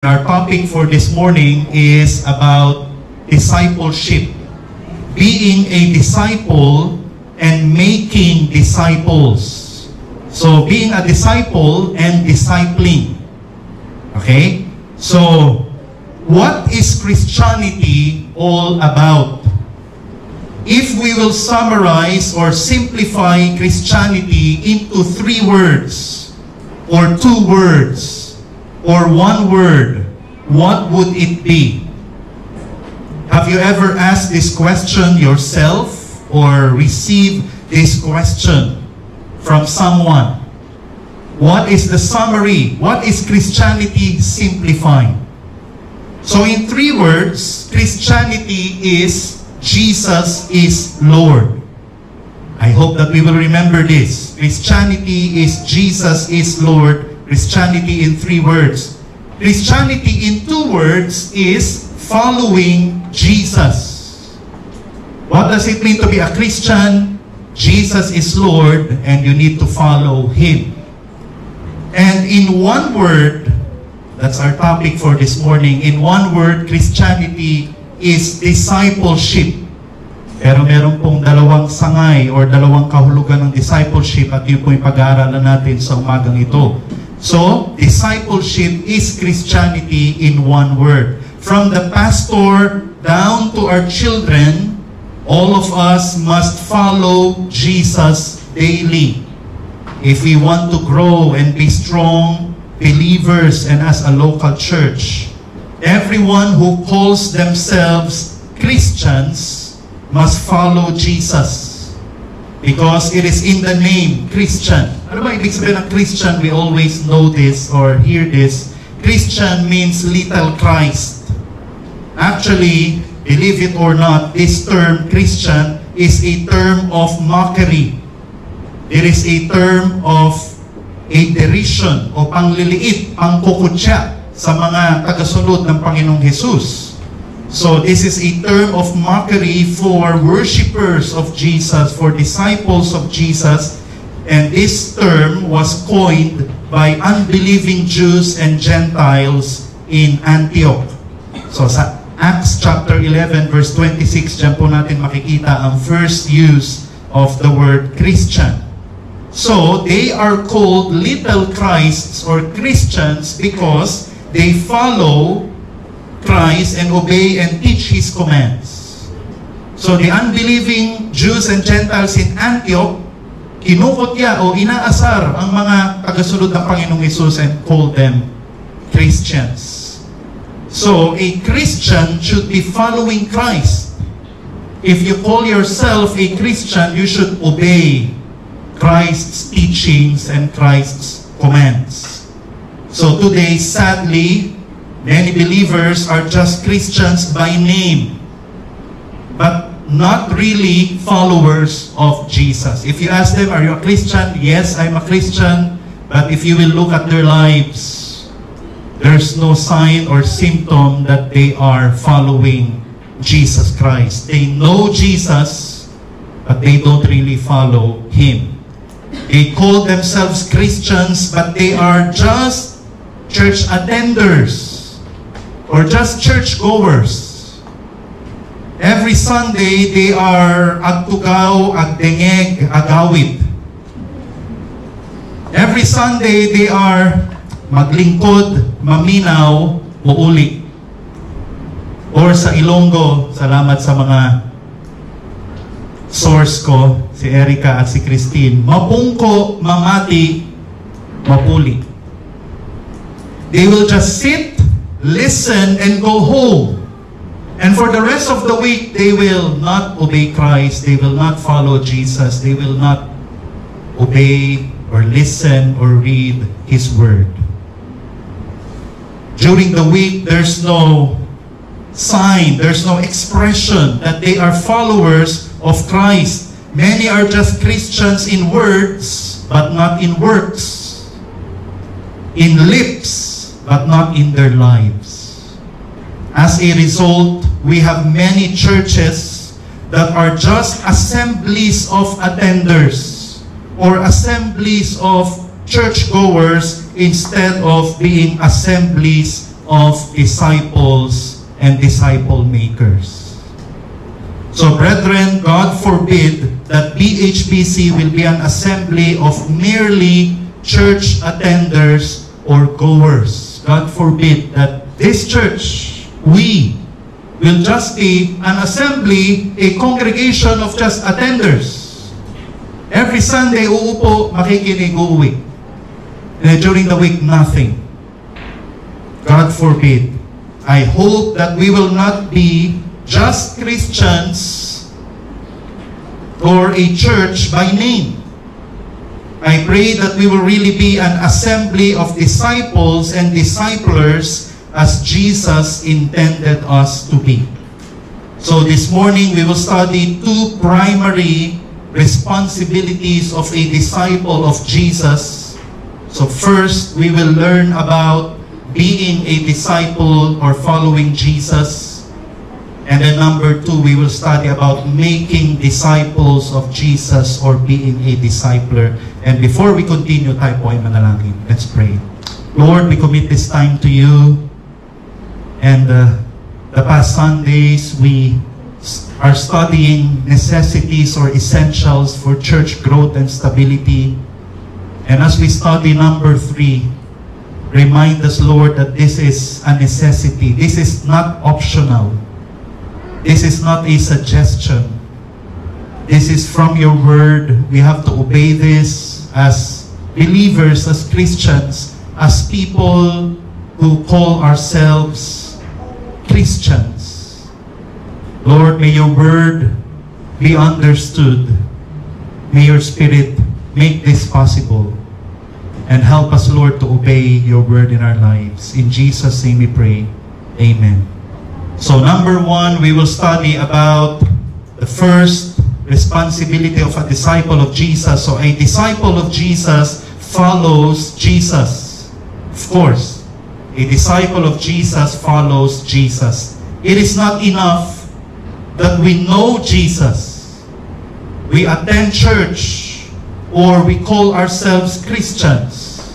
Our topic for this morning is about discipleship. Being a disciple and making disciples. So, being a disciple and discipling. Okay? So, what is Christianity all about? If we will summarize or simplify Christianity into 3 words or 2 words, or 1 word, what would it be? Have you ever asked this question yourself or received this question from someone? What is the summary? What is Christianity simplified? So in 3 words, Christianity is Jesus is Lord. I hope that we will remember this. Christianity is Jesus is Lord. Christianity in 3 words. Christianity in 2 words is following Jesus. What does it mean to be a Christian? Jesus is Lord and you need to follow Him. And in 1 word, that's our topic for this morning, in 1 word, Christianity is discipleship. Pero meron pong 2 sangay or 2 kahulugan ng discipleship at yun po yung pag-aaralan natin sa umagang ito. So, discipleship is Christianity in 1 word. From the pastor down to our children, all of us must follow Jesus daily. If we want to grow and be strong believers and as a local church, everyone who calls themselves Christians must follow Jesus. Because it is in the name, Christian. Ano ba ibig sabihin ng Christian? We always know this or hear this. Christian means little Christ. Actually, believe it or not, this term, Christian, is a term of mockery. It is a term of a derision o pangliliit, pangkukutya sa mga tagasunod ng Panginoong Jesus. So this is a term of mockery for worshipers of Jesus, for disciples of Jesus. And this term was coined by unbelieving Jews and Gentiles in Antioch. So sa Acts chapter 11 verse 26, dyan po natin makikita ang first use of the word Christian. So they are called little Christs or Christians because they follow Christ and obey and teach His commands. So the unbelieving Jews and Gentiles in Antioch, kinukutya o inaasar ang mga tagasunod ng Panginoong Hesus and called them Christians. So a Christian should be following Christ. If you call yourself a Christian, you should obey Christ's teachings and Christ's commands. So today, sadly, many believers are just Christians by name, but not really followers of Jesus. If you ask them, are you a Christian? Yes, I'm a Christian. But if you will look at their lives, there's no sign or symptom that they are following Jesus Christ. They know Jesus, but they don't really follow Him. They call themselves Christians, but they are just church attenders or just churchgoers. Every Sunday, they are agtugaw, agdengeg, agawid. Every Sunday, they are maglingkod, maminaw, uuli. Or sa Ilonggo, salamat sa mga source ko, si Erica at si Christine, mapungko, mamati, mapuli. They will just sit, listen, and go home. And for the rest of the week, they will not obey Christ. They will not follow Jesus. They will not obey or listen or read His Word. During the week, there's no sign, there's no expression that they are followers of Christ. Many are just Christians in words, but not in works. In lips, but not in their lives. As a result, we have many churches that are just assemblies of attenders or assemblies of churchgoers instead of being assemblies of disciples and disciple makers. So brethren, God forbid that BHBC will be an assembly of merely church attenders or goers. God forbid that this church, we will just be an assembly, a congregation of just attenders. Every Sunday, uupo, makikinig, uuwi. And during the week, nothing. God forbid. I hope that we will not be just Christians or a church by name. I pray that we will really be an assembly of disciples and disciplers as Jesus intended us to be. So this morning, we will study two primary responsibilities of a disciple of Jesus. So first, we will learn about being a disciple or following Jesus. And then number two, we will study about making disciples of Jesus or being a discipler. And before we continue, tayo po ay manalangin. Let's pray. Lord, we commit this time to you. And the past Sundays, we are studying necessities or essentials for church growth and stability. And as we study number 3, remind us, Lord, that this is a necessity. This is not optional. This is not a suggestion. This is from your word. We have to obey this as believers, as Christians, as people who call ourselves Christians. Lord, may your word be understood. May your Spirit make this possible. And help us, Lord, to obey your word in our lives. In Jesus' name we pray. Amen. So number 1, we will study about the first responsibility of a disciple of Jesus. So a disciple of Jesus follows Jesus. Of course, a disciple of Jesus follows Jesus. It is not enough that we know Jesus, we attend church, or we call ourselves Christians.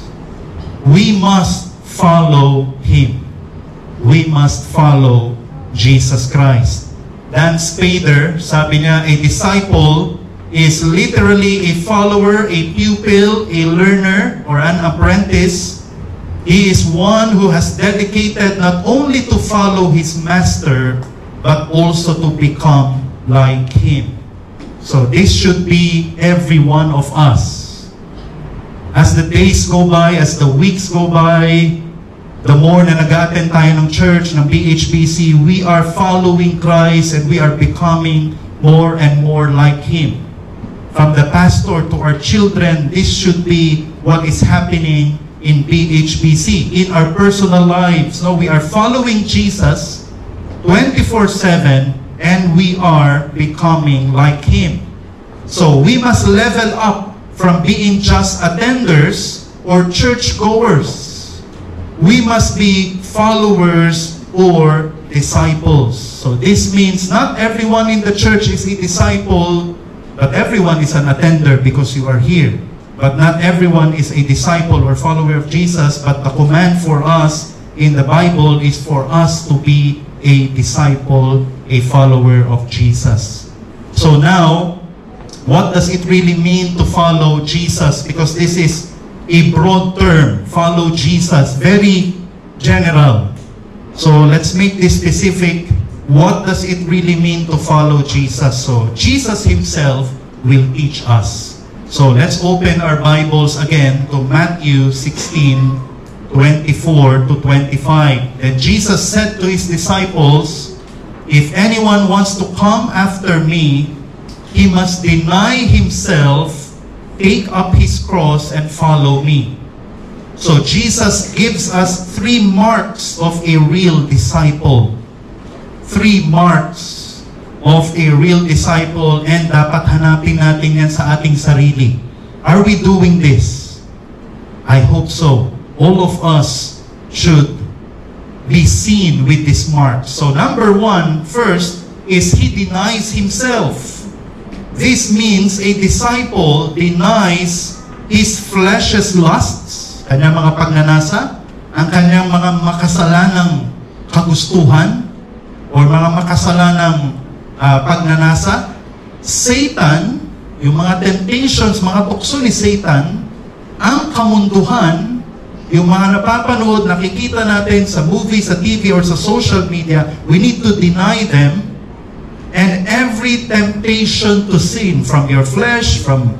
We must follow Him. We must follow Jesus Christ. Dan Spader, sabi niya, a disciple is literally a follower, a pupil, a learner, or an apprentice. He is one who has dedicated not only to follow his master, but also to become like him. So this should be every one of us. As the days go by, as the weeks go by, the more na nag-attend tayo ng church, ng BHBC, we are following Christ and we are becoming more and more like Him. From the pastor to our children, this should be what is happening in BHBC, in our personal lives. No, we are following Jesus 24/7 and we are becoming like Him. So we must level up from being just attenders or churchgoers. We must be followers or disciples. So this means not everyone in the church is a disciple, but everyone is an attender because you are here. But not everyone is a disciple or follower of Jesus, but the command for us in the Bible is for us to be a disciple, a follower of Jesus. So now, what does it really mean to follow Jesus? Because this is a broad term, follow Jesus, very general. So let's make this specific. What does it really mean to follow Jesus? So Jesus Himself will teach us. So let's open our Bibles again to Matthew 16:24 to 25. Then Jesus said to His disciples, "If anyone wants to come after me, he must deny himself, take up his cross, and follow me." So Jesus gives us 3 marks of a real disciple. 3 marks of a real disciple, and dapat hanapin natin yan sa ating sarili. Are we doing this? I hope so. All of us should be seen with this mark. So number 1, first, is he denies himself. This means a disciple denies his flesh's lusts, kanyang mga pagnanasa, ang kanyang mga makasalanang kagustuhan o mga makasalanang pagnanasa. Satan, yung mga temptations, mga tukso ni Satan, ang kamunduhan, yung mga napapanood, nakikita natin sa movie, sa TV, or sa social media, we need to deny them. And every temptation to sin from your flesh, from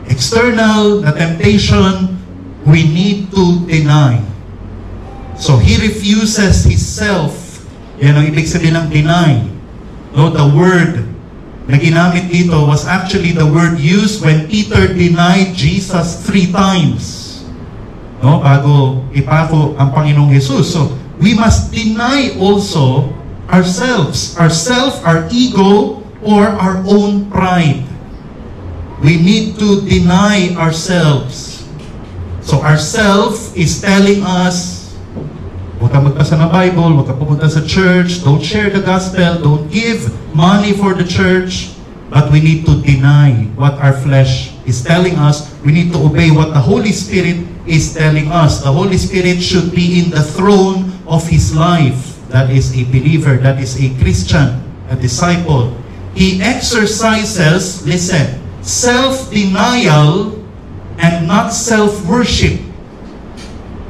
external, the temptation, we need to deny. So he refuses his self. Yan ang ibig sabihin ng deny. No, the word na ginamit dito was actually the word used when Peter denied Jesus 3 times. No, bago ipako ang Panginoong Jesus. So we must deny also ourselves, our ego, or our own pride. We need to deny ourselves. So ourself is telling us, huwag ka magbasa ng Bible, huwag ka pupunta sa church, don't share the gospel, don't give money for the church. But we need to deny what our flesh is telling us. We need to obey what the Holy Spirit is telling us. The Holy Spirit should be in the throne of His life. That is a believer, that is a Christian, a disciple. He exercises, listen, self-denial and not self-worship.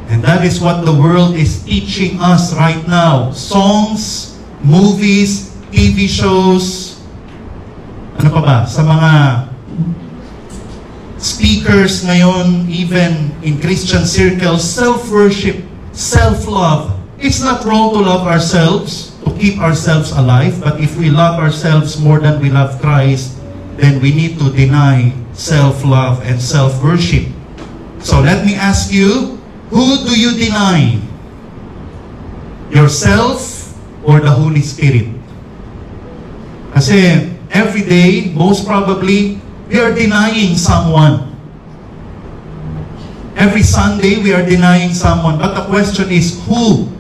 And that is what the world is teaching us right now. Songs, movies, TV shows, ano pa ba? Sa mga speakers ngayon, even in Christian circles, self-worship, self-love. It's not wrong to love ourselves, to keep ourselves alive, but if we love ourselves more than we love Christ, then we need to deny self-love and self-worship. So let me ask you, who do you deny? Yourself or the Holy Spirit? Kasi every day, most probably, we are denying someone. Every Sunday, we are denying someone. But the question is, who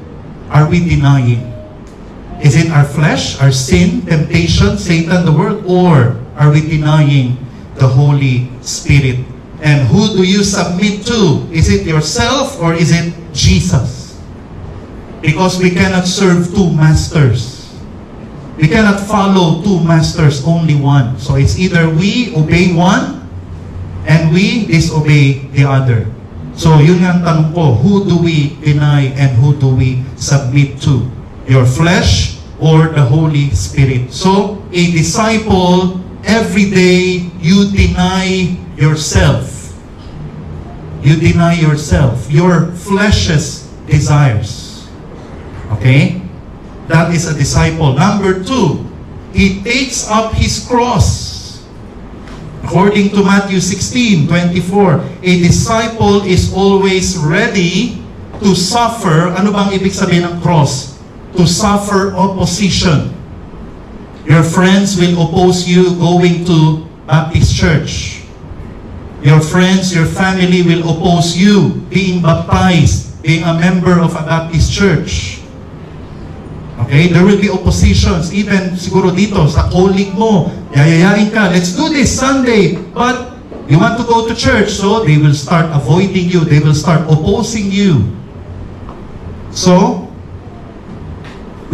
are we denying? Is it our flesh, our sin, temptation, Satan, the world? Or are we denying the Holy Spirit? And who do you submit to? Is it yourself or is it Jesus? Because we cannot serve 2 masters. We cannot follow 2 masters, only one. So it's either we obey one and we disobey the other. So yun ang tanong ko, who do we deny and who do we submit to? Your flesh or the Holy Spirit? So a disciple, every day you deny yourself. You deny yourself, your flesh's desires. Okay? That is a disciple. Number 2, he takes up his cross. According to Matthew 16:24, a disciple is always ready to suffer. Ano bang ibig sabihin ng cross? To suffer opposition. Your friends will oppose you going to Baptist church. Your friends, your family will oppose you being baptized, being a member of a Baptist church. Okay? There will be oppositions. Even siguro dito, sa colleague mo, yayayain ka, let's do this Sunday. But you want to go to church, so they will start avoiding you. They will start opposing you. So,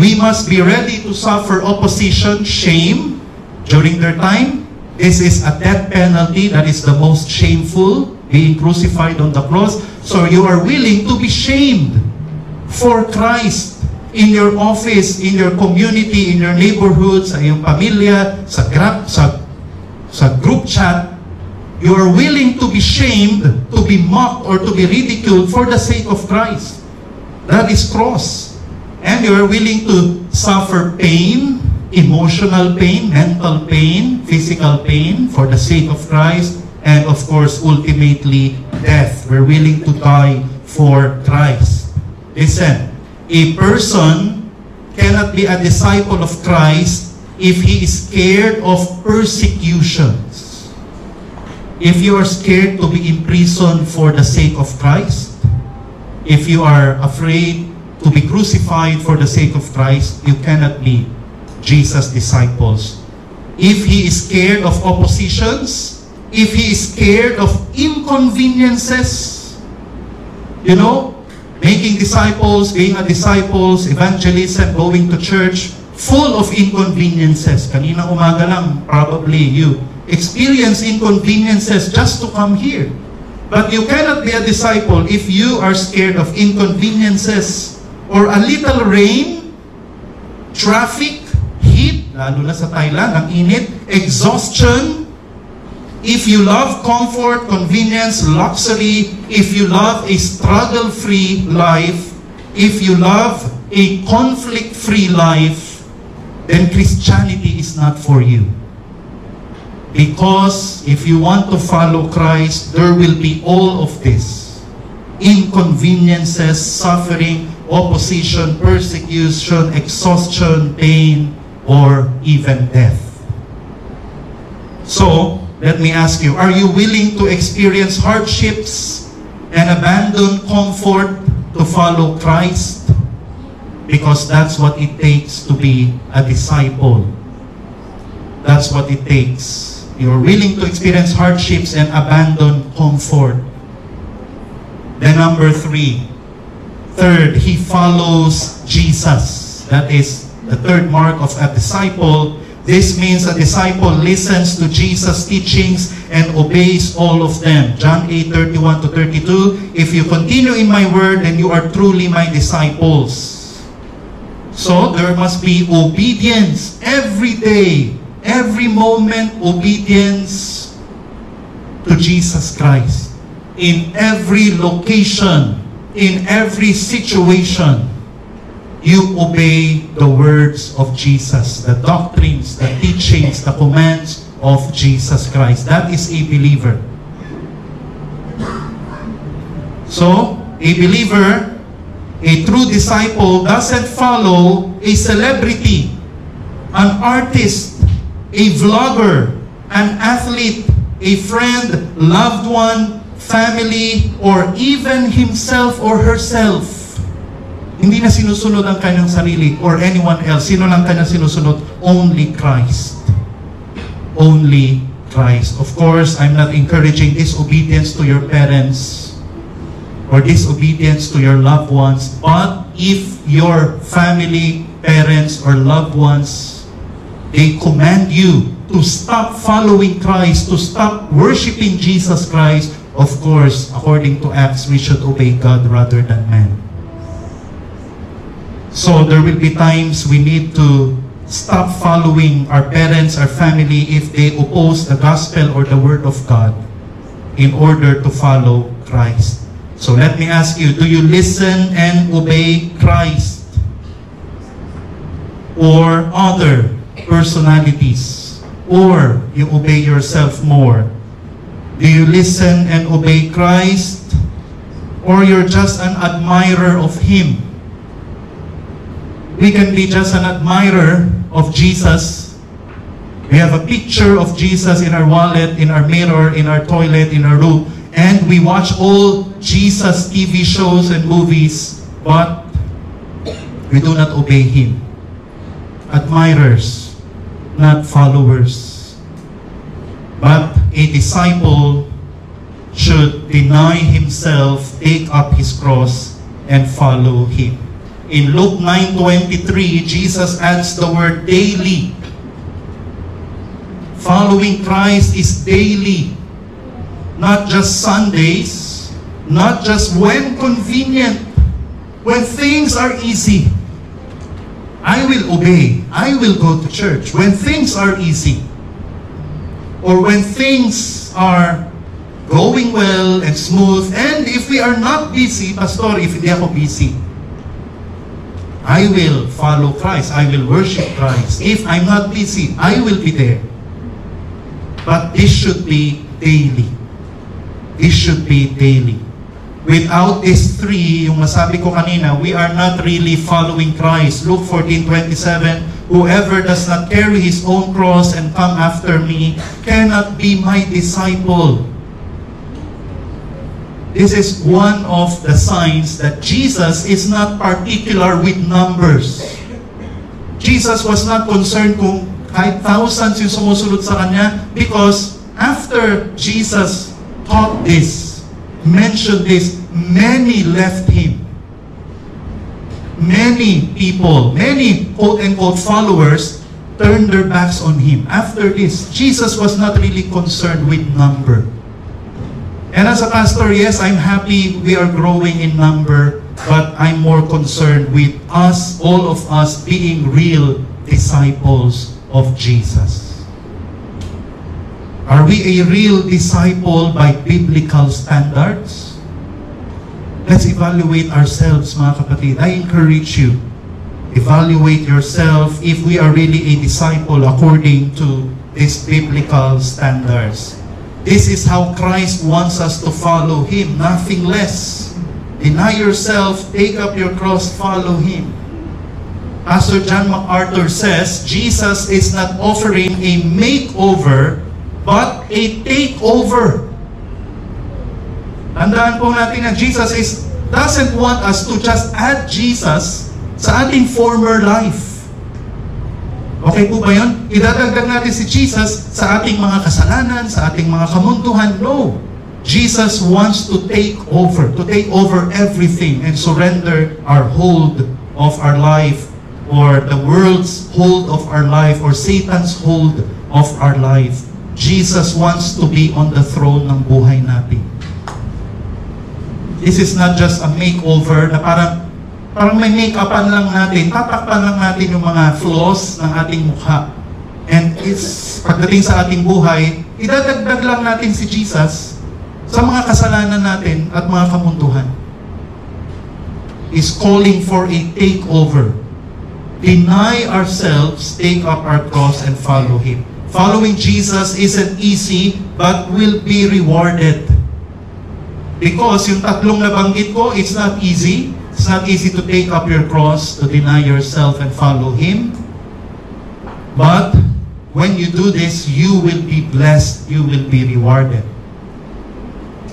we must be ready to suffer opposition, shame, during their time. This is a death penalty that is the most shameful, being crucified on the cross. So you are willing to be shamed for Christ in your office, in your community, in your neighborhood, sa iyong pamilya, sa group chat. You are willing to be shamed, to be mocked, or to be ridiculed for the sake of Christ. That is cross. And you are willing to suffer pain, emotional pain, mental pain, physical pain for the sake of Christ, and of course, ultimately, death. We're willing to die for Christ. Listen, a person cannot be a disciple of Christ if he is scared of persecutions. If you are scared to be imprisoned for the sake of Christ, if you are afraid to be crucified for the sake of Christ, you cannot be Jesus' disciples. If he is scared of oppositions, if he is scared of inconveniences, you know, Making disciples, being a disciples, evangelism, going to church, full of inconveniences. Kanina umaga lang, probably you experience inconveniences just to come here. But you cannot be a disciple if you are scared of inconveniences or a little rain, traffic, heat, lalo na sa Thailand, ang init, exhaustion. If you love comfort, convenience, luxury, if you love a struggle-free life, if you love a conflict-free life, then Christianity is not for you. Because if you want to follow Christ, there will be all of this. Inconveniences, suffering, opposition, persecution, exhaustion, pain, or even death. So, let me ask you, are you willing to experience hardships and abandon comfort to follow Christ? Because that's what it takes to be a disciple. That's what it takes. You're willing to experience hardships and abandon comfort. Then number 3. Third, he follows Jesus. That is the third mark of a disciple. This means a disciple listens to Jesus' teachings and obeys all of them. John 8:31 to 32. If you continue in my word, then you are truly my disciples. So there must be obedience every day, every moment, obedience to Jesus Christ. In every location, in every situation, you obey the words of Jesus, the doctrines, the teachings, the commands of Jesus Christ. That is a believer. So, a believer, a true disciple, doesn't follow a celebrity, an artist, a vlogger, an athlete, a friend, loved one, family, or even himself or herself. Hindi na sinusunod ang kanyang sarili or anyone else. Sino lang kanyang sinusunod? Only Christ. Only Christ. Of course, I'm not encouraging disobedience to your parents or disobedience to your loved ones. But if your family, parents, or loved ones, they command you to stop following Christ, to stop worshiping Jesus Christ, of course, according to Acts, we should obey God rather than man. So there will be times we need to stop following our parents, our family, if they oppose the gospel or the word of God in order to follow Christ. So let me ask you, do you listen and obey Christ or other personalities? Or you obey yourself more? Do you listen and obey Christ or you're just an admirer of Him? We can be just an admirer of Jesus. We have a picture of Jesus in our wallet, in our mirror, in our toilet, in our room, and we watch all Jesus TV shows and movies, but we do not obey Him. Admirers, not followers. But a disciple should deny himself, take up his cross, and follow Him. In Luke 9:23, Jesus adds the word daily. Following Christ is daily. Not just Sundays, not just when convenient, when things are easy. I will obey. I will go to church when things are easy. Or when things are going well and smooth. And if we are not busy, Pastor, if hindi ako busy, I will follow Christ. I will worship Christ. If I'm not busy, I will be there. But this should be daily. This should be daily. Without these three, yung masabi ko kanina, we are not really following Christ. Luke 14:27, whoever does not carry his own cross and come after me cannot be my disciple. This is one of the signs that Jesus is not particular with numbers. Jesus was not concerned kung kahit thousands yung sumusunod sa Kanya, because after Jesus taught this, mentioned this, many left Him. many people, many quote-unquote followers, turned their backs on Him. After this, Jesus was not really concerned with number. And as a pastor, yes, I'm happy we are growing in number, but I'm more concerned with us, all of us, being real disciples of Jesus. Are we a real disciple by biblical standards? Let's evaluate ourselves, mga kapatid. I encourage you, evaluate yourself if we are really a disciple according to these biblical standards. This is how Christ wants us to follow Him, nothing less. Deny yourself, take up your cross, follow Him. Pastor John MacArthur says, Jesus is not offering a makeover, but a takeover. Tandaan po natin na Jesus doesn't want us to just add Jesus sa ating former life. Okay po ba yun? Idadagdag natin si Jesus sa ating mga kasalanan, sa ating mga kamunduhan. No. Jesus wants to take over everything and surrender our hold of our life, or the world's hold of our life, or Satan's hold of our life. Jesus wants to be on the throne ng buhay natin. This is not just a makeover na parang may make-upan lang natin, tatakpan lang natin yung mga flaws ng ating mukha. And pagdating sa ating buhay, idadagdag lang natin si Jesus sa mga kasalanan natin at mga kamunduhan. Is calling for a takeover. Deny ourselves, take up our cross, and follow Him. Following Jesus isn't easy, but will be rewarded. Because yung tatlong nabanggit ko, it's not easy. It's not easy to take up your cross, to deny yourself and follow Him. But when you do this, you will be blessed. You will be rewarded.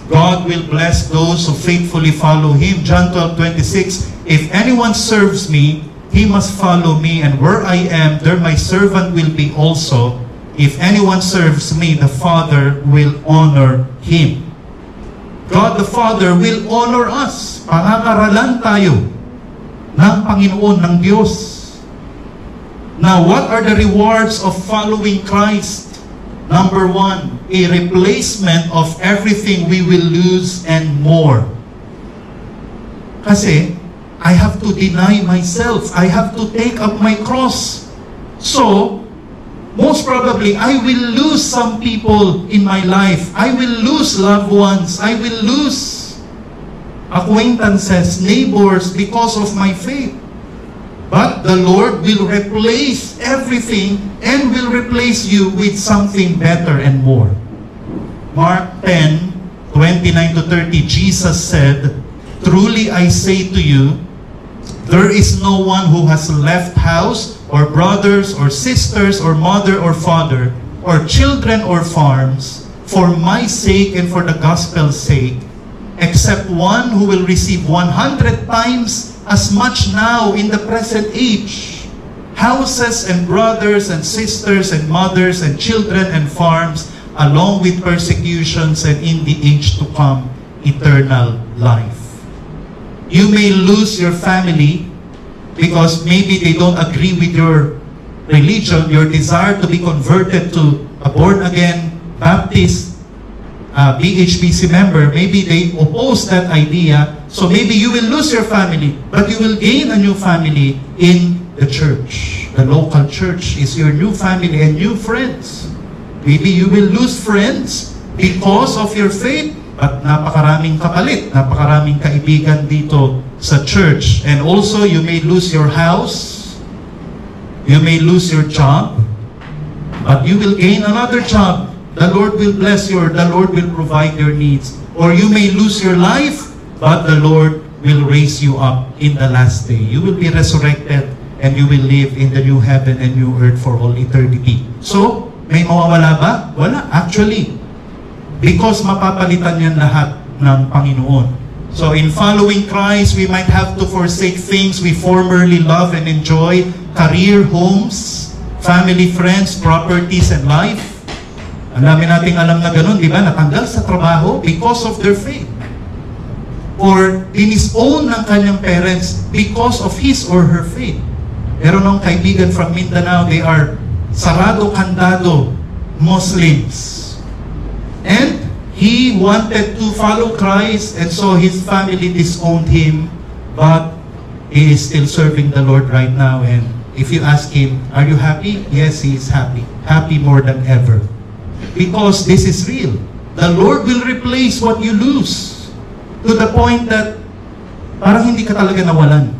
God will bless those who faithfully follow Him. John 12:26, if anyone serves me, he must follow me, and where I am, there my servant will be also. If anyone serves me, the Father will honor him. God the Father will honor us. Pangangaralan tayo ng Panginoon, ng Diyos. Now, what are the rewards of following Christ? Number one, a replacement of everything we will lose and more. Kasi, I have to deny myself. I have to take up my cross. So, most probably, I will lose some people in my life. I will lose loved ones. I will lose acquaintances, neighbors, because of my faith. But the Lord will replace everything and will replace you with something better and more. Mark 10:29-30, Jesus said, truly I say to you, there is no one who has left house, or brothers, or sisters, or mother, or father, or children, or farms, for my sake and for the gospel's sake, except one who will receive 100 times as much now in the present age, houses and brothers and sisters and mothers and children and farms, along with persecutions, and in the age to come, eternal life. You may lose your family because maybe they don't agree with your religion, your desire to be converted to a born-again Baptist BHBC member. Maybe they oppose that idea. So maybe you will lose your family, but you will gain a new family in the church. The local church is your new family and new friends. Maybe you will lose friends because of your faith, but napakaraming kapalit, napakaraming kaibigan dito sa church. And also, you may lose your house, you may lose your job, but you will gain another job. The Lord will bless you, or the Lord will provide your needs. Or you may lose your life, but the Lord will raise you up in the last day. You will be resurrected, and you will live in the new heaven and new earth for all eternity. So, may mawawala ba? Wala, actually. Because mapapalitan yan lahat ng Panginoon. So in following Christ, we might have to forsake things we formerly love and enjoy, career, homes, family, friends, properties, and life. Ang dami nating alam na ganun, di ba? Natanggal sa trabaho because of their faith. or dinisown ng kanyang parents because of his or her faith. Meron ng kaibigan from Mindanao, they are sarado kandado Muslims. And he wanted to follow Christ, and so his family disowned him, but he is still serving the Lord right now. And if you ask him, are you happy? Yes, he is happy. Happy more than ever. Because this is real. The Lord will replace what you lose. To the point that parang hindi ka talaga nawalan.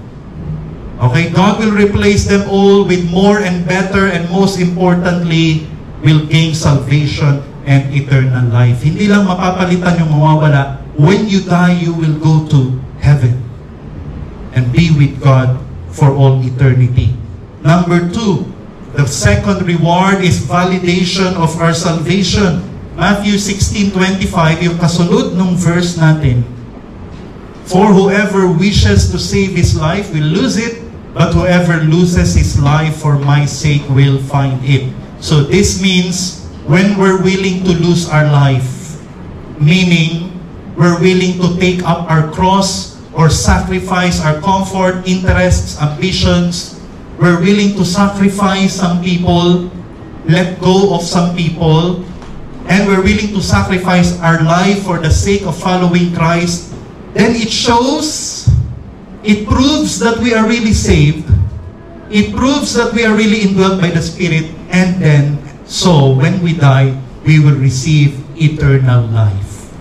Okay? God will replace them all with more and better, and most importantly, will gain salvation and eternal life. Hindi lang mapapalitan yung mawawala. When you die, you will go to heaven and be with God for all eternity. Number 2, the second reward is validation of our salvation. Matthew 16:25, yung kasunod nung verse natin. For whoever wishes to save his life will lose it, but whoever loses his life for my sake will find it. So this means when we're willing to lose our life, meaning we're willing to take up our cross or sacrifice our comfort, interests, ambitions, we're willing to sacrifice some people, let go of some people, and we're willing to sacrifice our life for the sake of following Christ, then it shows, it proves that we are really saved. It proves that we are really indwelt by the Spirit. And then, so when we die, we will receive eternal life.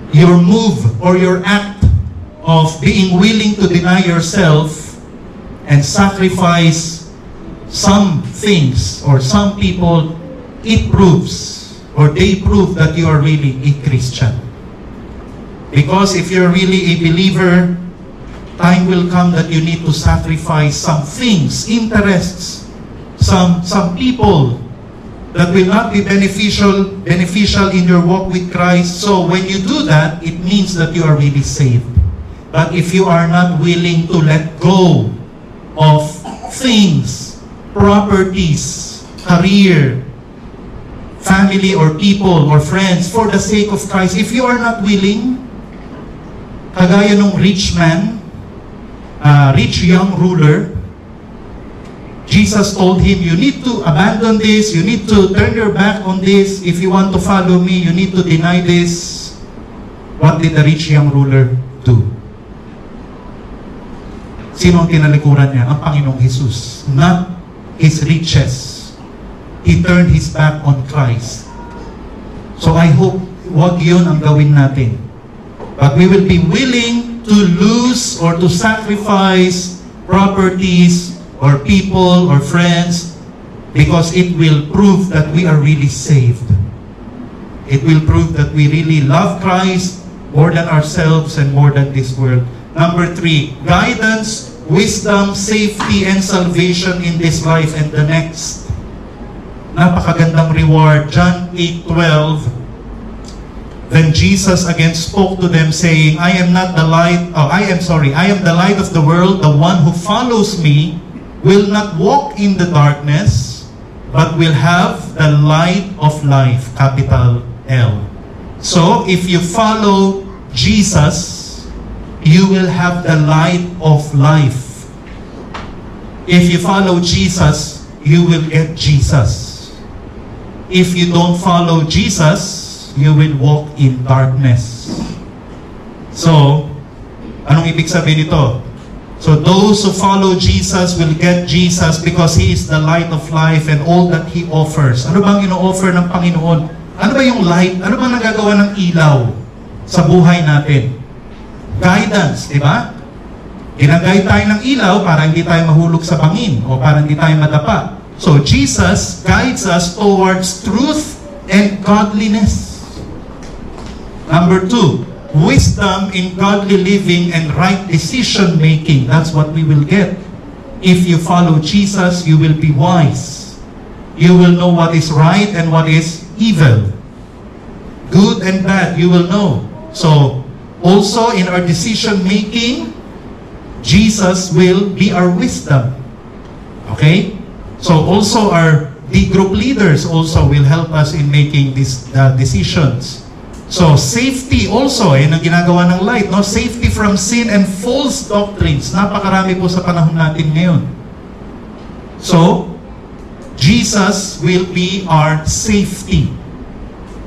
Your move or your act of being willing to deny yourself and sacrifice some things or some people, it proves, or they prove that you are really a Christian. Because if you're really a believer, time will come that you need to sacrifice some things, interests, some people that will not be beneficial in your walk with Christ. So when you do that, it means that you are really saved. But if you are not willing to let go of things, properties, career, family or people or friends for the sake of Christ, if you are not willing, kagaya nung rich man, rich young ruler, Jesus told him, you need to abandon this, you need to turn your back on this, if you want to follow me, you need to deny this. What did the rich young ruler do? Sino ang tinalikuran niya? Ang Panginoong Jesus, not his riches. He turned his back on Christ. So I hope, wag yun ang gawin natin. But we will be willing to lose or to sacrifice properties or people or friends because it will prove that we are really saved. It will prove that we really love Christ more than ourselves and more than this world. Number 3, guidance, wisdom, safety, and salvation in this life and the next. Napakagandang reward. John 8:12. Then Jesus again spoke to them, saying, I am the light of the world. The one who follows me will not walk in the darkness, but will have the light of life, capital L. So, if you follow Jesus, you will have the light of life. If you follow Jesus, you will get Jesus. If you don't follow Jesus, you will walk in darkness. So, anong ibig sabihin nito? So, those who follow Jesus will get Jesus because He is the light of life and all that He offers. Ano bang ino-offer ng Panginoon? Ano ba yung light? Ano bang nagagawa ng ilaw sa buhay natin? Guidance, di ba? Ginagay tayo ng ilaw para hindi tayo mahulog sa bangin o para hindi tayo madapa. So, Jesus guides us towards truth and godliness. Number 2, wisdom in godly living and right decision making. That's what we will get. If you follow Jesus, you will be wise. You will know what is right and what is evil. Good and bad, you will know. So, also in our decision making, Jesus will be our wisdom. Okay? So the group leaders also will help us in making these decisions. So, safety also, ang ginagawa ng light, no? Safety from sin and false doctrines. Napakarami po sa panahon natin ngayon. So, Jesus will be our safety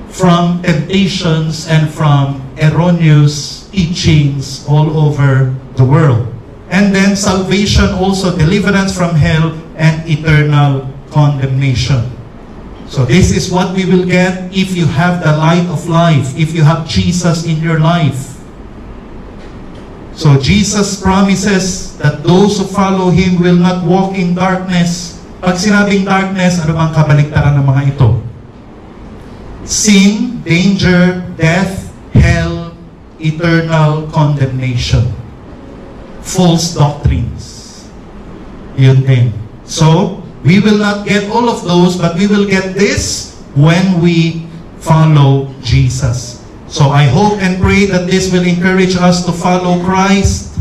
from temptations and from erroneous teachings all over the world. And then salvation also, deliverance from hell and eternal condemnation. So this is what we will get if you have the light of life, if you have Jesus in your life. So Jesus promises that those who follow Him will not walk in darkness. Pag sinabing darkness, ano bang kabaliktaran ng mga ito? Sin, danger, death, hell, eternal condemnation. False doctrines. Yun din. So, we will not get all of those, but we will get this when we follow Jesus. So, I hope and pray that this will encourage us to follow Christ.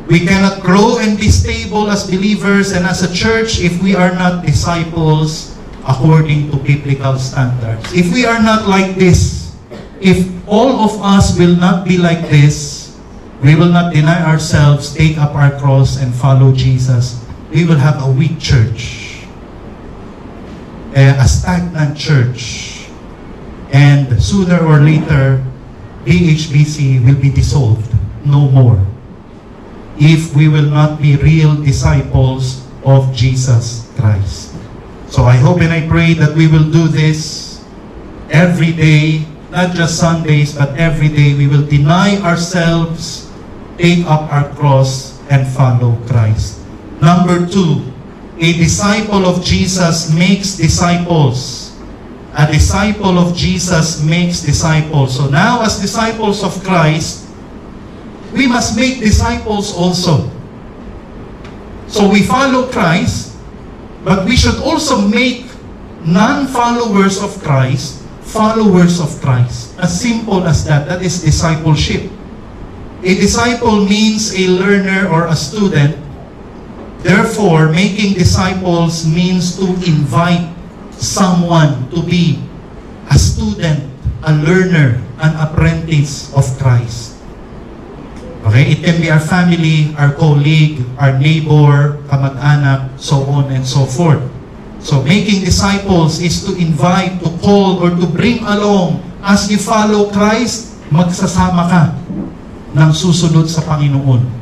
We cannot grow and be stable as believers and as a church if we are not disciples according to biblical standards. If we are not like this, if all of us will not be like this, we will not deny ourselves, take up our cross, and follow Jesus, we will have a weak church, a stagnant church, and sooner or later, BHBC will be dissolved, no more, if we will not be real disciples of Jesus Christ. So I hope and I pray that we will do this every day, not just Sundays, but every day. We will deny ourselves, take up our cross, and follow Christ. Number 2, a disciple of Jesus makes disciples. A disciple of Jesus makes disciples. So now, as disciples of Christ, we must make disciples also. So we follow Christ, but we should also make non-followers of Christ followers of Christ. As simple as that. That is discipleship. A disciple means a learner or a student. Therefore, making disciples means to invite someone to be a student, a learner, an apprentice of Christ. Okay? It can be our family, our colleague, our neighbor, kamag-anak, so on and so forth. So, making disciples is to invite, to call, or to bring along. As you follow Christ, magsasama ka ng susunod sa Panginoon.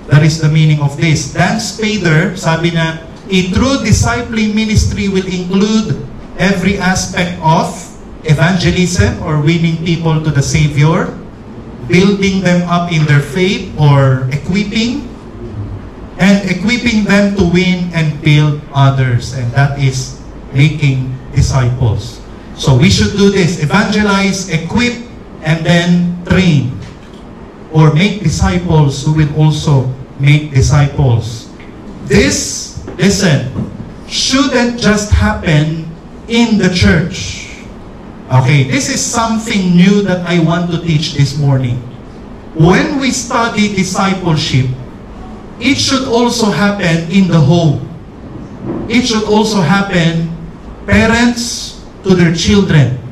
That is the meaning of this. Dan Spader, sabi na, a true discipling ministry will include every aspect of evangelism or winning people to the Savior, building them up in their faith or equipping, and equipping them to win and build others. And that is making disciples. So we should do this. Evangelize, equip, and then train. Or make disciples who will also make disciples. This, listen, shouldn't just happen in the church. Okay, this is something new that I want to teach this morning. When we study discipleship, it should also happen in the home. It should also happen parents to their children.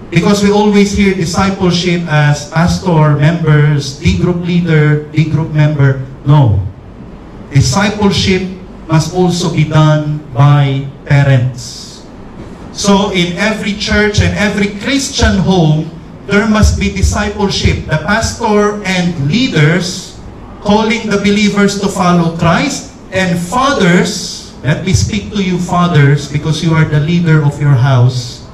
Because we always hear discipleship as pastor, members, D-group leader, D-group member. No. Discipleship must also be done by parents. So in every church and every Christian home, there must be discipleship. The pastor and leaders calling the believers to follow Christ, and fathers, let me speak to you fathers because you are the leader of your house.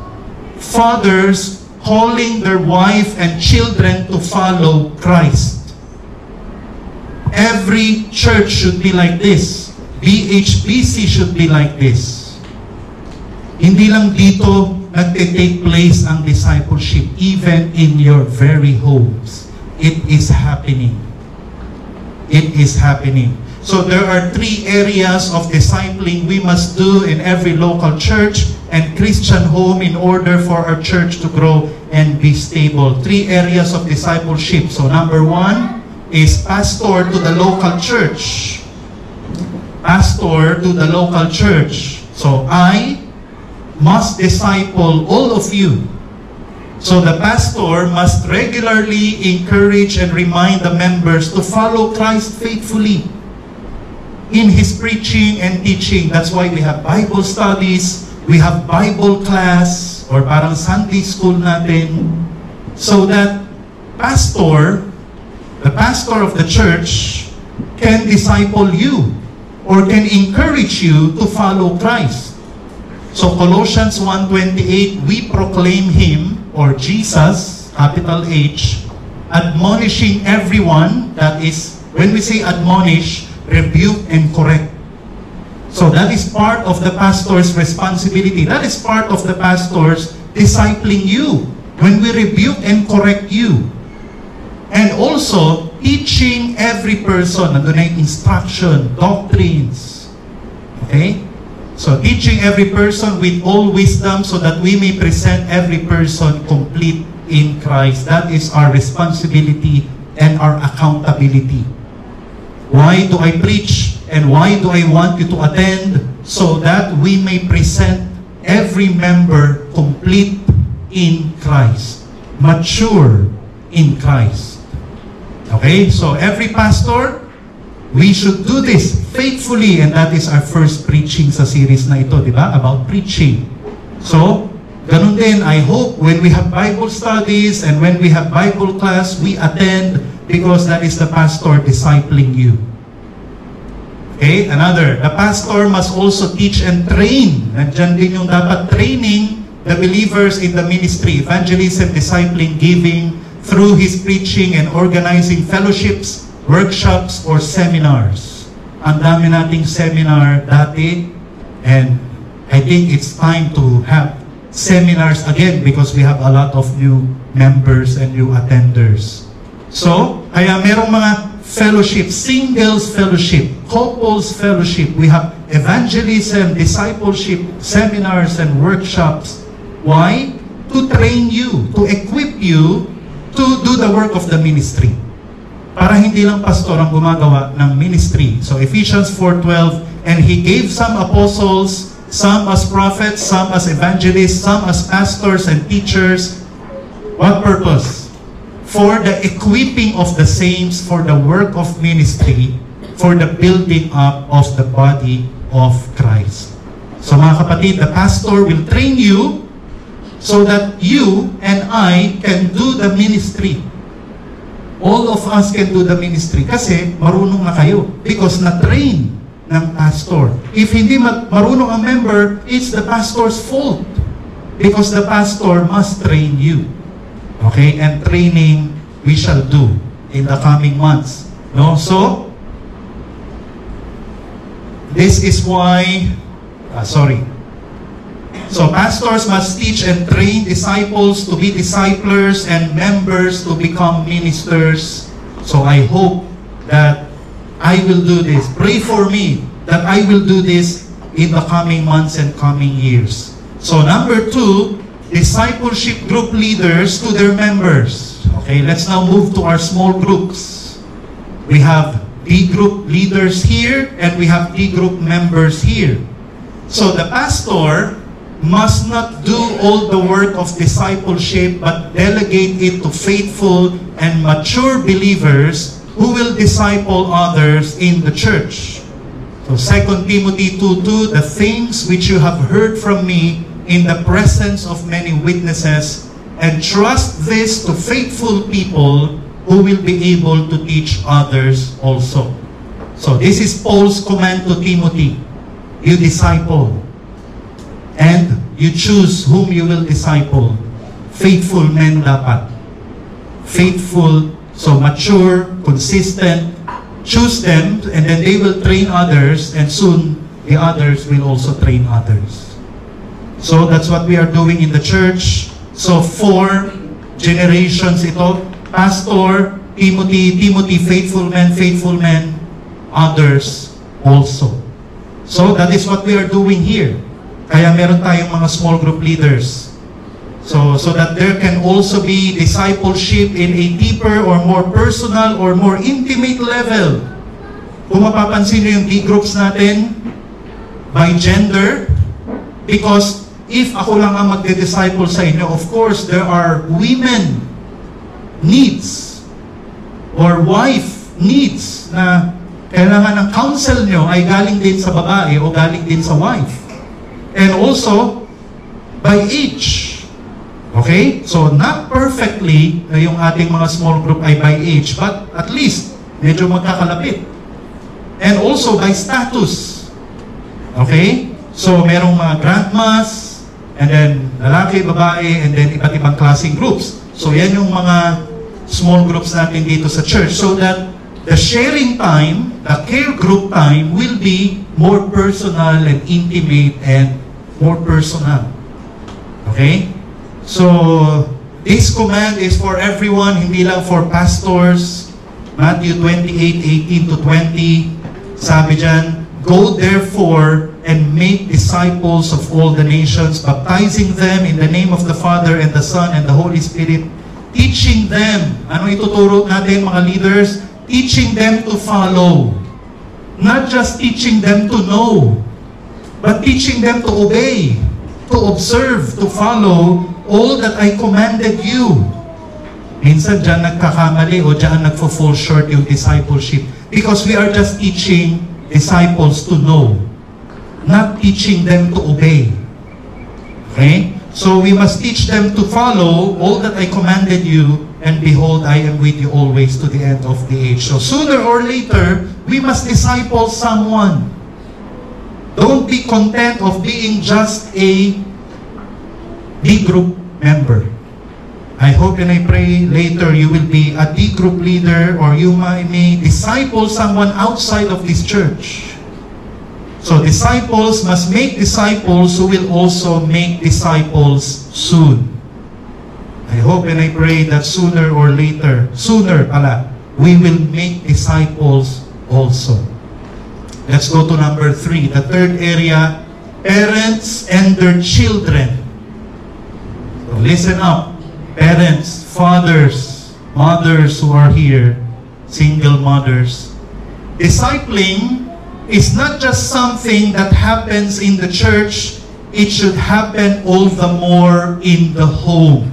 Fathers calling their wife and children to follow Christ. Every church should be like this. BHBC should be like this. Hindi lang dito nagte-take place ang discipleship, even in your very homes. It is happening. It is happening. So there are 3 areas of discipling we must do in every local church and Christian home in order for our church to grow and be stable. 3 areas of discipleship. So number 1 is pastor to the local church. Pastor to the local church. So I must disciple all of you. So the pastor must regularly encourage and remind the members to follow Christ faithfully in his preaching and teaching. That's why we have Bible studies, we have Bible class, or parang Sunday school natin, so that the pastor of the church can disciple you or can encourage you to follow Christ. So Colossians 1:28, we proclaim him, or Jesus, capital H, admonishing everyone. That is, when we say admonish, rebuke and correct. So that is part of the pastor's responsibility. That is part of the pastor's discipling you when we rebuke and correct you. And also, teaching every person. Nandun na yung instruction, doctrines. Okay? So, teaching every person with all wisdom so that we may present every person complete in Christ. That is our responsibility and our accountability. Why do I preach and why do I want you to attend? So that we may present every member complete in Christ. Mature in Christ. Okay? So, every pastor, we should do this faithfully, and that is our first preaching sa series na ito, di ba? About preaching. So, ganun din, I hope when we have Bible studies and when we have Bible class, we attend because that is the pastor discipling you. Okay? Another, the pastor must also teach and train. Nandiyan din yung dapat training the believers in the ministry, evangelism, discipling, giving, through his preaching and organizing fellowships, workshops, or seminars. Ang dami nating seminar dati, and I think it's time to have seminars again because we have a lot of new members and new attenders. So, kaya merong mga fellowship, singles fellowship, couples fellowship. We have evangelism, discipleship, seminars, and workshops. Why? To train you, to equip you to do the work of the ministry. Para hindi lang pastor ang gumagawa ng ministry. So Ephesians 4:12, and he gave some apostles, some as prophets, some as evangelists, some as pastors and teachers. What purpose? For the equipping of the saints for the work of ministry, for the building up of the body of Christ. So mga kapatid, the pastor will train you so that you and I can do the ministry. All of us can do the ministry kasi marunong na kayo because na-train ng pastor. If hindi marunong ang member, it's the pastor's fault because the pastor must train you. Okay? And training we shall do in the coming months. No? So, this is why, So, pastors must teach and train disciples to be disciplers and members to become ministers. So, I hope that I will do this. Pray for me that I will do this in the coming months and coming years. So, number 2, discipleship group leaders to their members. Okay, let's now move to our small groups. We have D group leaders here and we have D group members here. So, the pastor must not do all the work of discipleship but delegate it to faithful and mature believers who will disciple others in the church. So 2 Timothy 2:2, the things which you have heard from me in the presence of many witnesses, and trust this to faithful people who will be able to teach others also. So this is Paul's command to Timothy. You disciple. And you choose whom you will disciple. Faithful men dapat. Faithful, so mature, consistent. Choose them, and then they will train others, and soon the others will also train others. So that's what we are doing in the church. So 4 generations ito. Pastor, Timothy, faithful men, others also. So that is what we are doing here. Kaya meron tayong mga small group leaders. So that there can also be discipleship in a deeper or more personal or more intimate level. Kung mapapansin nyo yung D groups natin, by gender, because if ako lang ang magde-disciple sa inyo, of course, there are women needs or wife needs na kailangan ng counsel nyo ay galing din sa babae o galing din sa wife. And also, by age. Okay? So, not perfectly na yung ating mga small group ay by age, but at least, medyo magkakalapit. And also, by status. Okay? So, merong mga grandmas, and then lalaki, babae, and then iba't ibang klaseng groups. So, yan yung mga small groups natin dito sa church so that the sharing time, the care group time will be more personal and intimate and more personal. Okay? So, this command is for everyone, hindi lang for pastors. Matthew 28:18 to 20, sabi dyan, "Go therefore and make disciples of all the nations, baptizing them in the name of the Father and the Son and the Holy Spirit, teaching them," ano ituturo natin mga leaders? Teaching them to follow. Not just teaching them to know, but teaching them to obey, to observe, to follow all that I commanded you. Minsan dyan nagkakamali o dyan nagfo-fall short yung discipleship because we are just teaching disciples to know, not teaching them to obey. Okay? So we must teach them to follow all that I commanded you, and behold, I am with you always to the end of the age. So sooner or later, we must disciple someone. Don't be content of being just a D group member. I hope and I pray later you will be a D group leader or you may disciple someone outside of this church. So disciples must make disciples who will also make disciples soon. I hope and I pray that sooner or later, we will make disciples also. Let's go to number 3. The third area, parents and their children. So listen up, parents, fathers, mothers who are here, single mothers. Discipling is not just something that happens in the church, it should happen all the more in the home.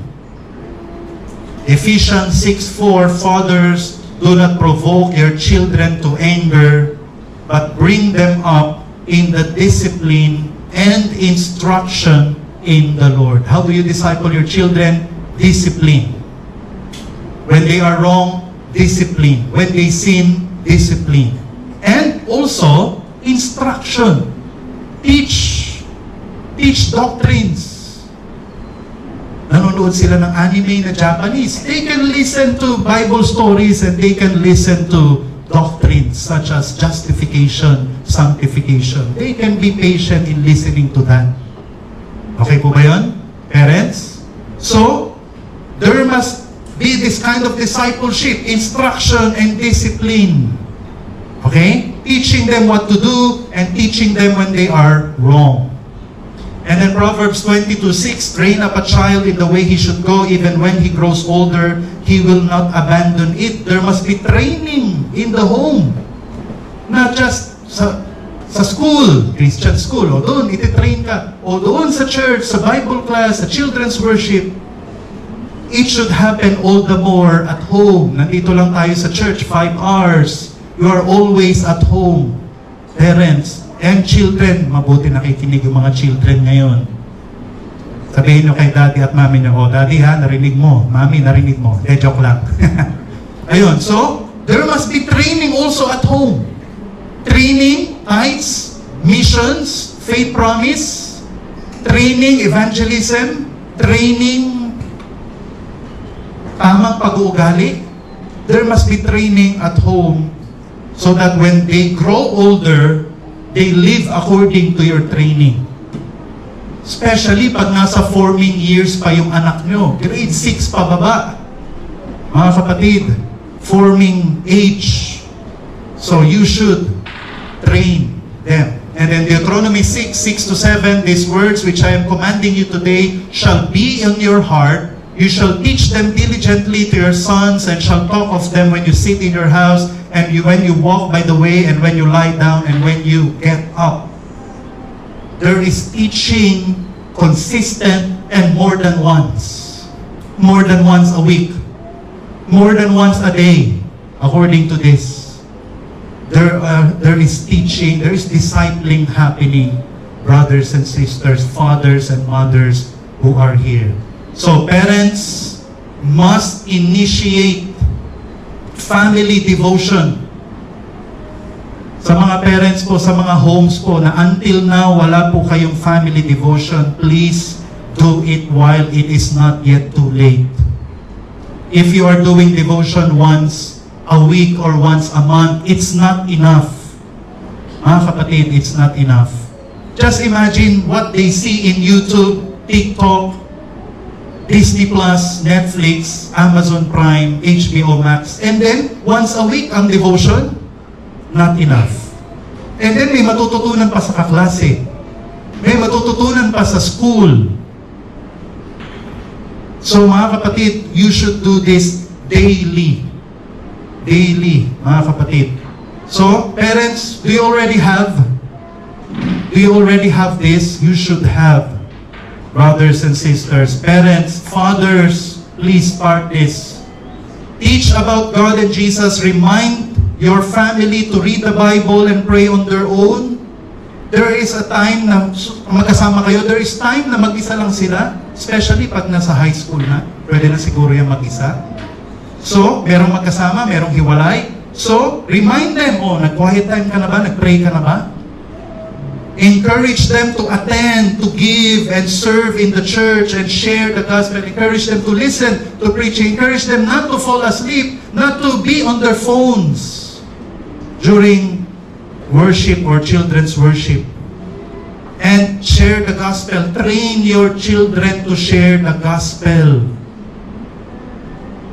Ephesians 6:4, "Fathers, do not provoke your children to anger, but bring them up in the discipline and instruction in the Lord." How do you disciple your children? Discipline. When they are wrong, discipline. When they sin, discipline. And also, instruction. Teach doctrines. Nanonood sila ng anime na Japanese. They can listen to Bible stories and they can listen to doctrines such as justification, sanctification. They can be patient in listening to that. Okay po ba yun, parents? So, there must be this kind of discipleship, instruction and discipline. Okay? Teaching them what to do and teaching them when they are wrong. And then Proverbs 22:6, "Train up a child in the way he should go, even when he grows older, he will not abandon it." There must be training in the home. Not just sa school, Christian school, o doon, ititrain ka. O doon sa church, sa Bible class, sa children's worship. It should happen all the more at home. Nandito lang tayo sa church, 5 hours. You are always at home. Parents and children, mabuti nakikinig yung mga children ngayon. Sabihin nyo kay daddy at mami nyo, "Oh, daddy ha, narinig mo. Mami, narinig mo." Joke lang. Ayun, so, there must be training also at home. Training, tithes, missions, faith promise, training, evangelism, training, tamang pag-uugali. There must be training at home so that when they grow older, they live according to your training. Especially pag nasa forming years pa yung anak nyo. Grade 6 pababa. Mga kapatid, forming age. So you should train them. And then Deuteronomy 6:6-7, "These words which I am commanding you today shall be in your heart. You shall teach them diligently to your sons, and shall talk of them when you sit in your house, and when you walk by the way, and when you lie down, and when you get up." There is teaching consistent, and more than once. More than once a week. More than once a day, according to this. There is teaching, there is discipling happening, brothers and sisters, fathers and mothers who are here. So parents must initiate family devotion. Sa mga parents po, sa mga homes po na until now wala po kayong family devotion, please do it while it is not yet too late. If you are doing devotion once a week or once a month, it's not enough. Mga kapatid, it's not enough. Just imagine what they see in YouTube, TikTok, Disney Plus, Netflix, Amazon Prime, HBO Max, and then once a week ang devotion, not enough. And then may matututunan pa sa kaklase. May matututunan pa sa school. So mga kapatid, you should do this daily. Daily, mga kapatid. So, parents, do you already have this? You should have. Brothers and sisters, parents, fathers, please start this. Teach about God and Jesus. Remind your family to read the Bible and pray on their own. There is a time na magkasama kayo. There is time na mag-isa lang sila. Especially pag nasa high school na. Pwede na siguro yung mag-isa. So, merong magkasama, merong hiwalay. So, remind them, nag-quiet time ka na ba? Nag-pray ka na ba? Encourage them to attend, to give, and serve in the church and share the gospel. Encourage them to listen to preaching. Encourage them not to fall asleep, not to be on their phones during worship or children's worship. And share the gospel. Train your children to share the gospel.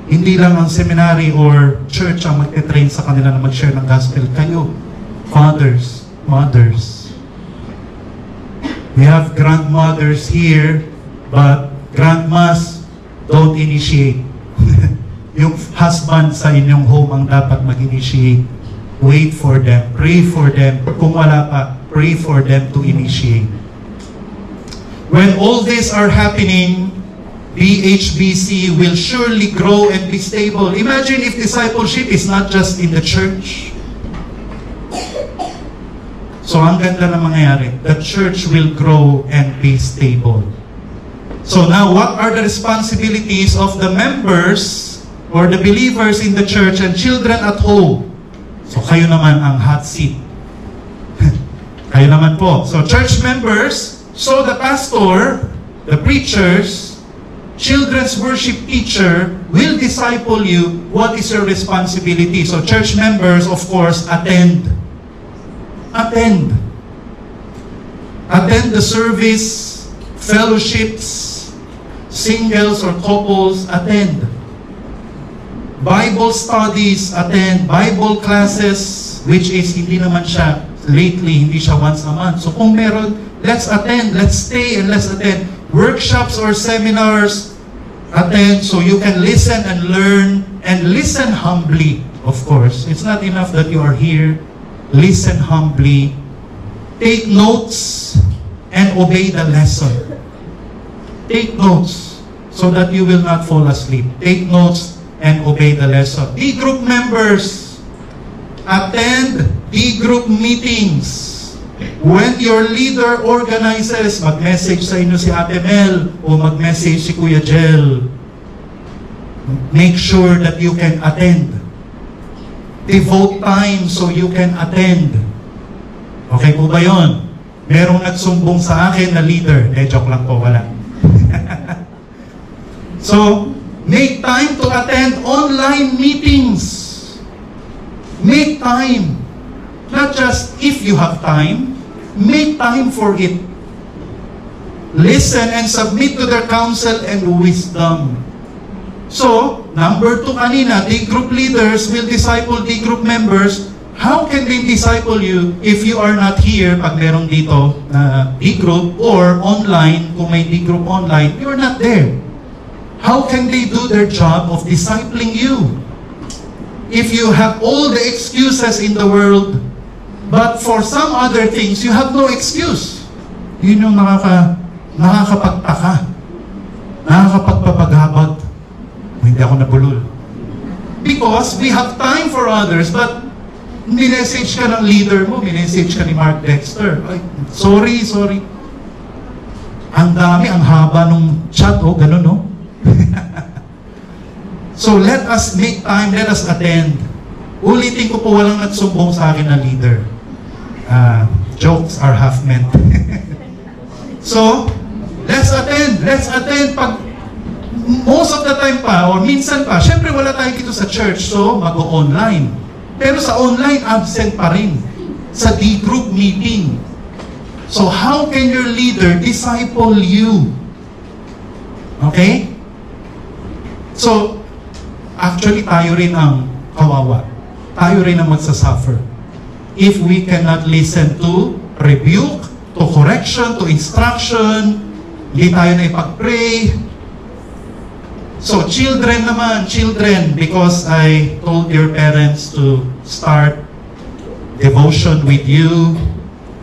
Hindi lang ang seminary or church ang magte-train sa kanila na mag-share ng gospel. Kayo, fathers, mothers. We have grandmothers here, but grandmas don't initiate. Yung husband sa inyong home ang dapat mag-initiate. Wait for them. Pray for them. Kung wala pa, pray for them to initiate. When all these are happening, BHBC will surely grow and be stable. Imagine if discipleship is not just in the church. So, ang ganda na mangyayari. The church will grow and be stable. So, now, what are the responsibilities of the members or the believers in the church and children at home? So, kayo naman ang hot seat. Kayo naman po. So, church members, so the pastor, the preachers, children's worship teacher will disciple you. What is your responsibility? So, church members, of course, attend. Attend the service, fellowships, singles or couples, attend. Bible studies, attend. Bible classes, which is hindi naman siya lately, hindi siya once a month. So kung meron, let's attend, let's stay and let's attend. Workshops or seminars, attend so you can listen and learn and listen humbly, of course. It's not enough that you are here. Listen humbly, take notes, and obey the lesson. Take notes so that you will not fall asleep. Take notes and obey the lesson. D-group members, attend D-group meetings. When your leader organizes, mag-message sa inyo si Ate Mel o mag-message si Kuya Jel. Make sure that you can attend. Devote time so you can attend. Okay po ba yun? Merong nagsumbong sa akin na leader. Joke lang po, wala. So, make time to attend online meetings. Make time. Not just if you have time, make time for it. Listen and submit to their counsel and wisdom. So, number 2 kanina, D-group leaders will disciple D-group members. How can they disciple you if you are not here pag merong dito na D-group or online, kung may D-group online, you're not there. How can they do their job of discipling you? If you have all the excuses in the world, but for some other things, you have no excuse. Yun yung nakakapagtaka, nakakapagpapagabag. Hindi ako nabulol. Because we have time for others, but minessage ka ng leader mo, minessage ka ni Mark Dexter. Ay, sorry. Ang dami, ang haba nung chat, ganun, no? So let us make time, let us attend. Ulitin ko po, walang nagsumbong sa akin na leader. Jokes are half meant. So, let's attend. Pag most of the time pa, or minsan pa, syempre wala tayo dito sa church, so mag-o-online. Pero sa online, absent pa rin. Sa D-group meeting. So how can your leader disciple you? Okay? So, actually tayo rin ang kawawa. Tayo rin ang magsasuffer. If we cannot listen to rebuke, to correction, to instruction, hindi tayo na ipag-pray. So, children, because I told your parents to start devotion with you,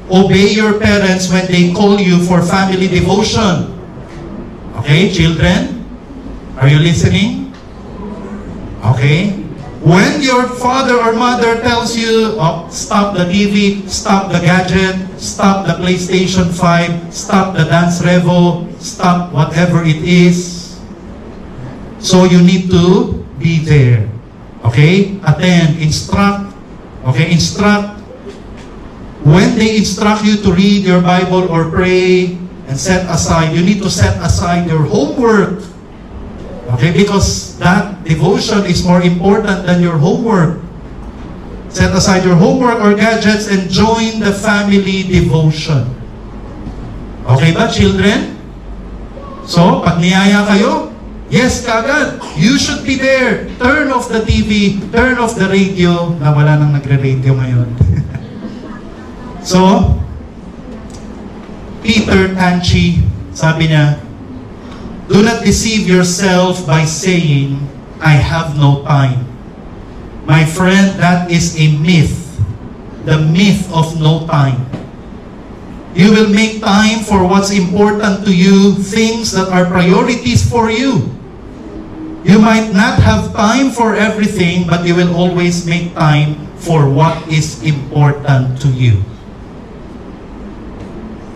obey your parents when they call you for family devotion. Okay, children? Are you listening? Okay? When your father or mother tells you, stop the TV, stop the gadget, stop the PlayStation 5, stop the dance revo, stop whatever it is, so you need to be there. Okay? Attend, instruct. Okay, instruct. When they instruct you to read your Bible or pray and set aside, you need to set aside your homework. Okay, because that devotion is more important than your homework. Set aside your homework or gadgets and join the family devotion. Okay ba, children? So, pag niyaya kayo, yes, kagad. You should be there. Turn off the TV, turn off the radio, na wala nang nagre-radio ngayon. So, Peter Tanchi, sabi niya, do not deceive yourself by saying, I have no time. My friend, that is a myth. The myth of no time. You will make time for what's important to you, things that are priorities for you. You might not have time for everything, but you will always make time for what is important to you.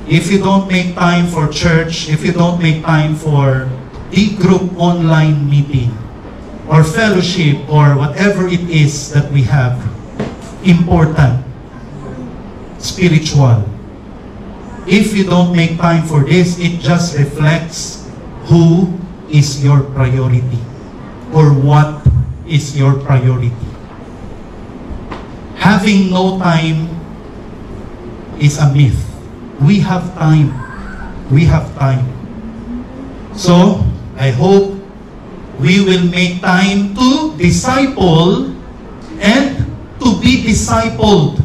If you don't make time for church, if you don't make time for D-group online meeting, or fellowship, or whatever it is that we have, important, spiritual, if you don't make time for this, it just reflects who is your priority, or what is your priority. Having no time is a myth. We have time. We have time. So, I hope we will make time to disciple and to be discipled.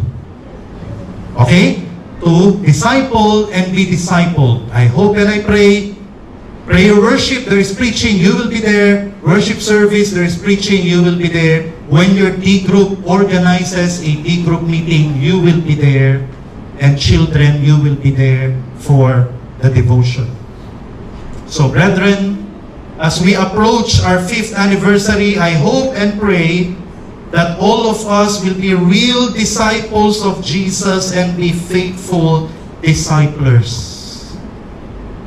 Okay? To disciple and be discipled. I hope and I pray. Prayer worship, there is preaching, you will be there. Worship service, there is preaching, you will be there. When your D-group organizes a D-group meeting, you will be there. And children, you will be there for the devotion. So, brethren, as we approach our 5th anniversary, I hope and pray that all of us will be real disciples of Jesus and be faithful disciplers.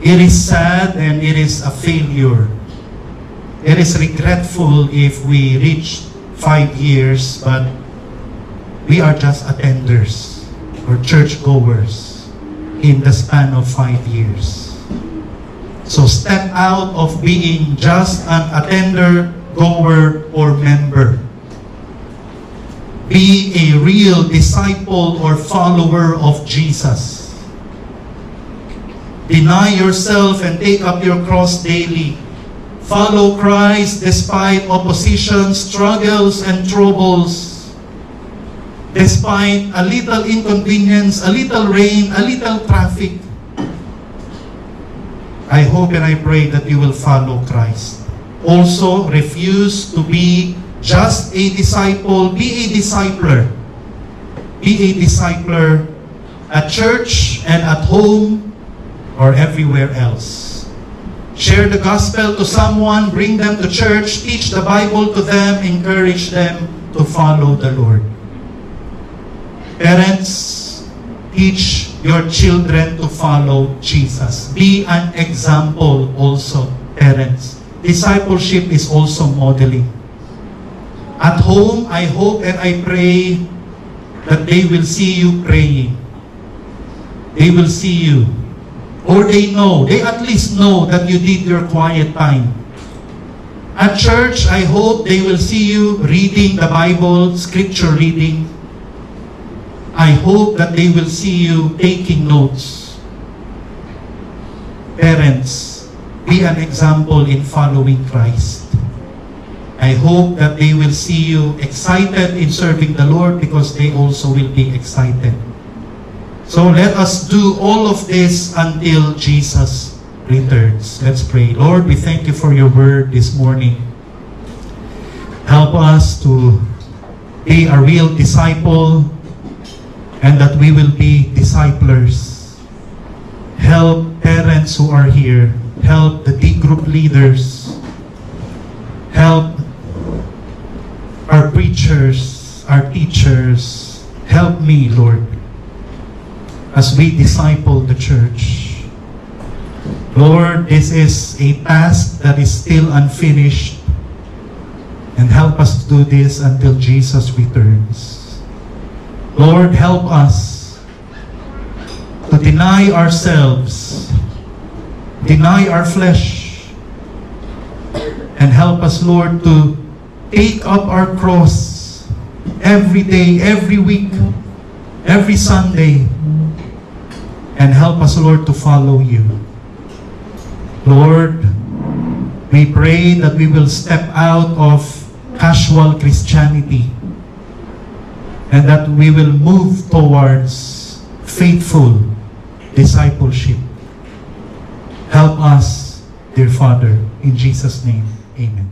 It is sad and it is a failure. It is regretful if we reach 5 years, but we are just attenders or churchgoers in the span of 5 years. So step out of being just an attender, goer, or member. Be a real disciple or follower of Jesus. Deny yourself and take up your cross daily. Follow Christ despite opposition, struggles, and troubles. Despite a little inconvenience, a little rain, a little traffic. I hope and I pray that you will follow Christ. Also, refuse to be just a disciple, be a discipler. Be a discipler at church and at home, or everywhere else. Share the gospel to someone, bring them to church, teach the Bible to them, encourage them to follow the Lord. Parents, teach your children to follow Jesus. Be an example also, parents. Discipleship is also modeling. At home, I hope and I pray that they will see you praying. They will see you. Or they at least know that you did your quiet time. At church, I hope they will see you reading the Bible, scripture reading. I hope that they will see you taking notes. Parents, be an example in following Christ. I hope that they will see you excited in serving the Lord because they also will be excited. So let us do all of this until Jesus returns. Let's pray. Lord, we thank you for your word this morning. Help us to be a real disciple and that we will be disciplers. Help parents who are here. Help the D group leaders. Help our preachers, our teachers. Help me, Lord, as we disciple the church. Lord, this is a task that is still unfinished, and help us to do this until Jesus returns. Lord, help us to deny ourselves, deny our flesh, and help us, Lord, to take up our cross every day, every week, every Sunday, and help us, Lord, to follow you. Lord, we pray that we will step out of casual Christianity and that we will move towards faithful discipleship. Help us, dear Father, in Jesus' name, amen.